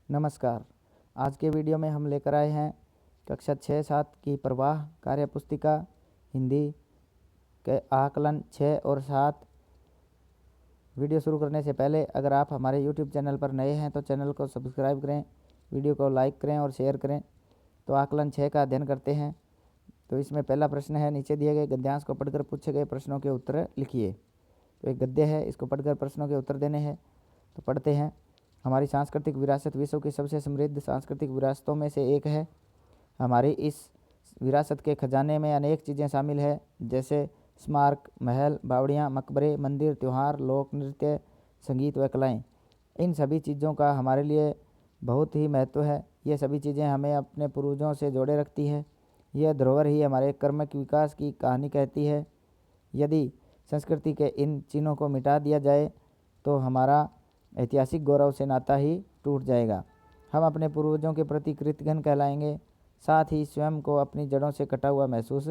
नमस्कार। आज के वीडियो में हम लेकर आए हैं कक्षा 6-7 की प्रवाह कार्य पुस्तिका हिंदी के आकलन 6 और 7। वीडियो शुरू करने से पहले अगर आप हमारे यूट्यूब चैनल पर नए हैं तो चैनल को सब्सक्राइब करें, वीडियो को लाइक करें और शेयर करें। तो आकलन 6 का अध्ययन करते हैं। तो इसमें पहला प्रश्न है, नीचे दिए गए गद्यांश को पढ़कर पूछे गए प्रश्नों के उत्तर लिखिए। तो एक गद्य है, इसको पढ़कर प्रश्नों के उत्तर देने हैं। तो पढ़ते हैं। हमारी सांस्कृतिक विरासत विश्व की सबसे समृद्ध सांस्कृतिक विरासतों में से एक है। हमारी इस विरासत के खजाने में अनेक चीज़ें शामिल हैं, जैसे स्मारक, महल, बावड़ियाँ, मकबरे, मंदिर, त्यौहार, लोक नृत्य, संगीत व कलाएँ। इन सभी चीज़ों का हमारे लिए बहुत ही महत्व है। ये सभी चीज़ें हमें अपने पूर्वजों से जोड़े रखती है। यह धरोहर ही हमारे कर्मक विकास की कहानी कहती है। यदि संस्कृति के इन चिन्हों को मिटा दिया जाए तो हमारा ऐतिहासिक गौरव से नाता ही टूट जाएगा। हम अपने पूर्वजों के प्रति कृतज्ञ कहलाएंगे, साथ ही स्वयं को अपनी जड़ों से कटा हुआ महसूस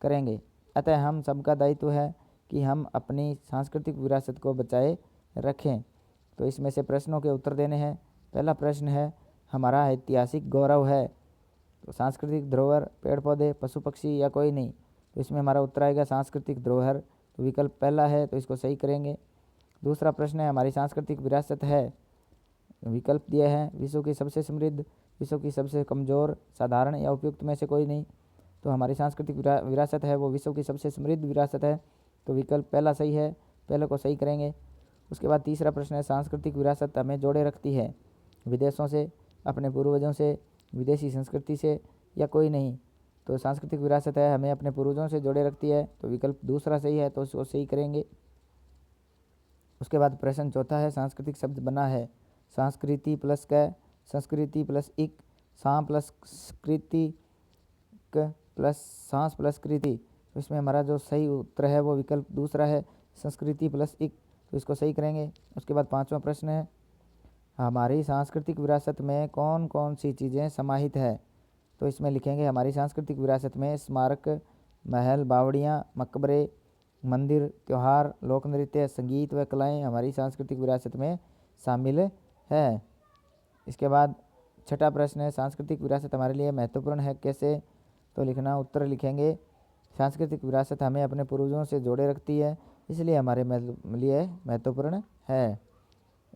करेंगे। अतः हम सबका दायित्व है कि हम अपनी सांस्कृतिक विरासत को बचाए रखें। तो इसमें से प्रश्नों के उत्तर देने हैं। पहला प्रश्न है, हमारा ऐतिहासिक गौरव है। तो सांस्कृतिक धरोहर पेड़ पौधे, पशु पक्षी या कोई नहीं। तो इसमें हमारा उत्तर आएगा सांस्कृतिक धरोहर। तो विकल्प पहला है, तो इसको सही करेंगे। दूसरा प्रश्न है, हमारी सांस्कृतिक विरासत है। विकल्प दिए हैं, विश्व की सबसे समृद्ध, विश्व की सबसे कमज़ोर, साधारण या उपयुक्त में से कोई नहीं। तो हमारी सांस्कृतिक विरासत है वो विश्व की सबसे समृद्ध विरासत है। तो विकल्प पहला सही है, पहले को सही करेंगे। उसके बाद तीसरा प्रश्न है, सांस्कृतिक विरासत हमें जोड़े रखती है, विदेशों से, अपने पूर्वजों से, विदेशी संस्कृति से या कोई नहीं। तो सांस्कृतिक विरासत है हमें अपने पूर्वजों से जोड़े रखती है। तो विकल्प दूसरा सही है, तो उसको सही करेंगे। उसके बाद प्रश्न चौथा है, सांस्कृतिक शब्द बना है संस्कृति प्लस क, संस्कृति प्लस इक, सां प्लस कृति क प्लस सांस प्लस कृति। तो इसमें हमारा जो सही उत्तर है वो विकल्प दूसरा है, संस्कृति प्लस इक। तो इसको सही करेंगे। उसके बाद पांचवा प्रश्न है, हमारी सांस्कृतिक विरासत में कौन कौन सी चीज़ें समाहित है। तो इसमें लिखेंगे, हमारी सांस्कृतिक विरासत में स्मारक, महल, बावड़ियाँ, मकबरे, मंदिर, त्यौहार, लोक नृत्य, संगीत व कलाएँ हमारी सांस्कृतिक विरासत में शामिल है। इसके बाद छठा प्रश्न है, सांस्कृतिक विरासत हमारे लिए महत्वपूर्ण है कैसे। तो लिखना, उत्तर लिखेंगे, सांस्कृतिक विरासत हमें अपने पूर्वजों से जोड़े रखती है, इसलिए हमारे लिए महत्वपूर्ण है।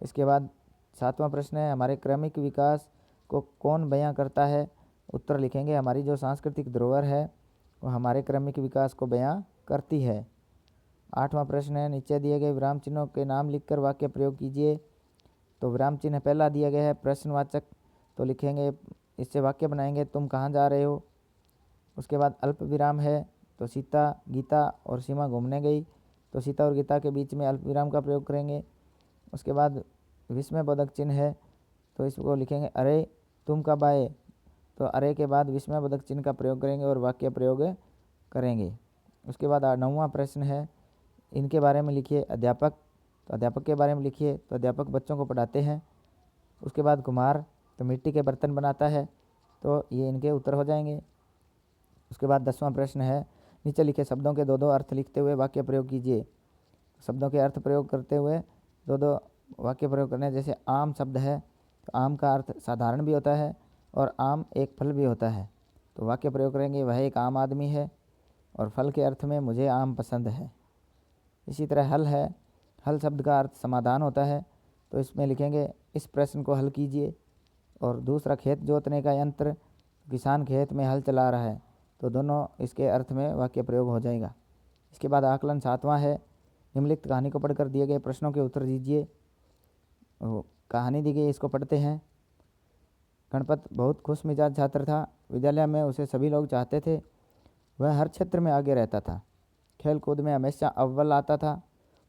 इसके बाद सातवां प्रश्न है, हमारे क्रमिक विकास को कौन बयां करता है। उत्तर लिखेंगे, हमारी जो सांस्कृतिक धरोहर है वो हमारे क्रमिक विकास को बयां करती है। आठवां प्रश्न है, नीचे दिए गए विराम चिन्हों के नाम लिखकर वाक्य प्रयोग कीजिए। तो विराम चिन्ह पहला दिया गया है प्रश्नवाचक। तो लिखेंगे, इससे वाक्य बनाएंगे, तुम कहाँ जा रहे हो। उसके बाद अल्प विराम है, तो सीता, गीता और सीमा घूमने गई। तो सीता और गीता के बीच में अल्प विराम का प्रयोग करेंगे। उसके बाद विस्मयबोधक चिन्ह है, तो इसको लिखेंगे, अरे तुम कब आए। तो अरे के बाद विस्मयबोधक चिन्ह का प्रयोग करेंगे और वाक्य प्रयोग करेंगे। उसके बाद नौवां प्रश्न है, इनके बारे में लिखिए। अध्यापक, तो अध्यापक के बारे में लिखिए। तो अध्यापक बच्चों को पढ़ाते हैं। उसके बाद कुम्हार, तो मिट्टी के बर्तन बनाता है। तो ये इनके उत्तर हो जाएंगे। उसके बाद 10वां प्रश्न है, नीचे लिखे शब्दों के दो दो अर्थ लिखते हुए वाक्य प्रयोग कीजिए। शब्दों के अर्थ प्रयोग करते हुए दो दो वाक्य प्रयोग करने। जैसे आम शब्द है, तो आम का अर्थ साधारण भी होता है और आम एक फल भी होता है। तो वाक्य प्रयोग करेंगे, वह एक आम आदमी है, और फल के अर्थ में मुझे आम पसंद है। इसी तरह हल है, हल शब्द का अर्थ समाधान होता है। तो इसमें लिखेंगे, इस प्रश्न को हल कीजिए। और दूसरा, खेत जोतने का यंत्र, किसान खेत में हल चला रहा है। तो दोनों इसके अर्थ में वाक्य प्रयोग हो जाएगा। इसके बाद आकलन 7वां है, निम्नलिखित कहानी को पढ़कर दिए गए प्रश्नों के उत्तर दीजिए। कहानी दी गई, इसको पढ़ते हैं। गणपत बहुत खुश मिजाज छात्र था। विद्यालय में उसे सभी लोग चाहते थे। वह हर क्षेत्र में आगे रहता था, खेल कूद में हमेशा अव्वल आता था।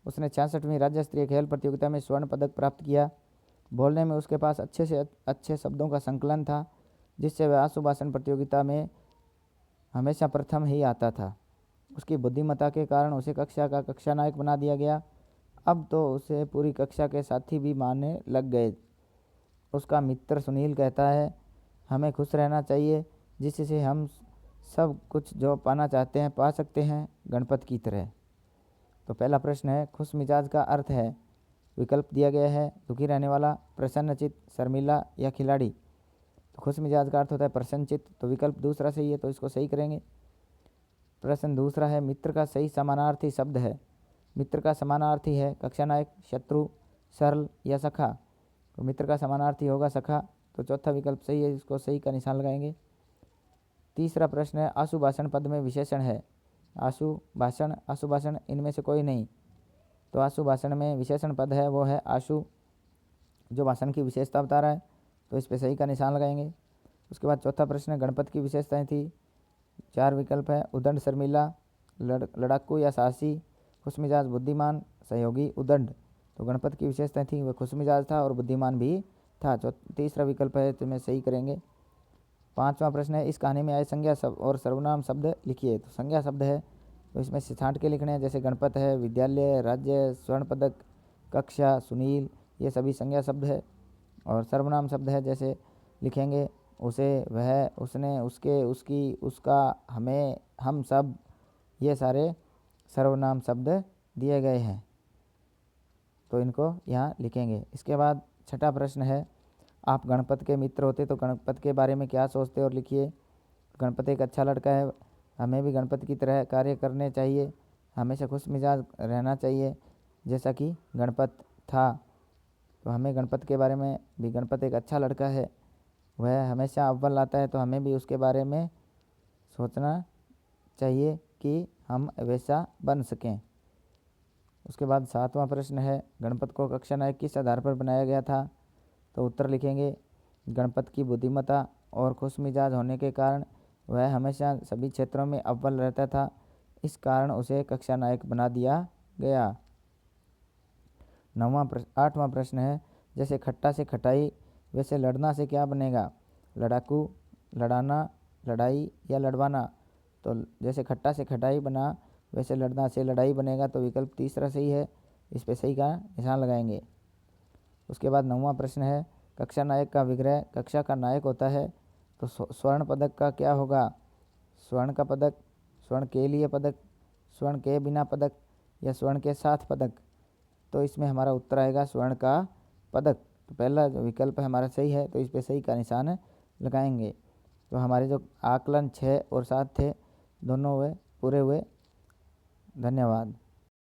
उसने 66वीं राज्य स्तरीय खेल प्रतियोगिता में स्वर्ण पदक प्राप्त किया। बोलने में उसके पास अच्छे से अच्छे शब्दों का संकलन था, जिससे वह आशुभाषण प्रतियोगिता में हमेशा प्रथम ही आता था। उसकी बुद्धिमत्ता के कारण उसे कक्षा का कक्षा नायक बना दिया गया। अब तो उसे पूरी कक्षा के साथी भी मानने लग गए। उसका मित्र सुनील कहता है, हमें खुश रहना चाहिए, जिससे हम सब कुछ जो पाना चाहते हैं पा सकते हैं, गणपत की तरह। तो पहला प्रश्न है, खुश मिजाज का अर्थ है। विकल्प दिया गया है दुखी रहने वाला, प्रसन्नचित्त, शर्मिला या खिलाड़ी। तो खुश मिजाज का अर्थ होता है प्रसन्नचित्त, तो विकल्प दूसरा सही है, तो इसको सही करेंगे। प्रश्न दूसरा है मित्र का सही समानार्थी शब्द है। मित्र का समानार्थी है कक्षा नायक, शत्रु, सरल या सखा। तो मित्र का समानार्थी होगा सखा, तो चौथा विकल्प सही है, इसको सही का निशान लगाएंगे। तीसरा प्रश्न है आशुभाषण पद में विशेषण है। आशुभाषण इनमें से कोई नहीं। तो आशुभाषण में विशेषण पद है वो है आशु, जो भाषण की विशेषता बता रहा है, तो इस पर सही का निशान लगाएंगे। उसके बाद चौथा प्रश्न गणपत की विशेषताएं थी। 4 विकल्प है उदंड, शर्मिला, लड़ाकू या साहसी, खुशमिजाज, बुद्धिमान, सहयोगी, उदंड। तो गणपत की विशेषताएं थी वह खुशमिजाज था और बुद्धिमान भी था। तीसरा विकल्प है, तो मैं सही करेंगे। पांचवा प्रश्न है इस कहानी में आए संज्ञा शब्द और सर्वनाम शब्द लिखिए। तो संज्ञा शब्द है, तो इसमें से छांट के लिखने हैं, जैसे गणपत है, विद्यालय, राज्य, स्वर्ण पदक, कक्षा, सुनील, ये सभी संज्ञा शब्द है। और सर्वनाम शब्द है, जैसे लिखेंगे उसे, वह, उसने, उसके, उसकी, उसका, हमें, हम सब, ये सारे सर्वनाम शब्द दिए गए हैं, तो इनको यहाँ लिखेंगे। इसके बाद छठा प्रश्न है आप गणपत के मित्र होते तो गणपत के बारे में क्या सोचते और लिखिए। गणपत एक अच्छा लड़का है, हमें भी गणपत की तरह कार्य करने चाहिए, हमेशा खुश मिजाज रहना चाहिए जैसा कि गणपत था। तो हमें गणपत के बारे में भी, गणपत एक अच्छा लड़का है, वह हमेशा अव्वल आता है, तो हमें भी उसके बारे में सोचना चाहिए कि हम वैसा बन सकें। उसके बाद सातवां प्रश्न है गणपत को कक्षा नायक किस आधार पर बनाया गया था। तो उत्तर लिखेंगे गणपत की बुद्धिमत्ता और खुश मिजाज होने के कारण वह हमेशा सभी क्षेत्रों में अव्वल रहता था, इस कारण उसे कक्षा नायक बना दिया गया। आठवां प्रश्न है जैसे खट्टा से खटाई वैसे लड़ना से क्या बनेगा। लड़ाकू, लड़ाना, लड़ाई या लड़वाना। तो जैसे खट्टा से खटाई बना वैसे लड़ना से लड़ाई बनेगा, तो विकल्प तीसरा सही है, इस पे सही का निशान लगाएंगे। उसके बाद 9वां प्रश्न है कक्षा नायक का विग्रह कक्षा का नायक होता है, तो स्वर्ण पदक का क्या होगा। स्वर्ण का पदक, स्वर्ण के लिए पदक, स्वर्ण के बिना पदक या स्वर्ण के साथ पदक। तो इसमें हमारा उत्तर आएगा स्वर्ण का पदक। तो पहला जो विकल्प है हमारा सही है, तो इस पे सही का निशान लगाएंगे। तो हमारे जो आकलन 6 और 7 थे दोनों वे पूरे हुए। धन्यवाद।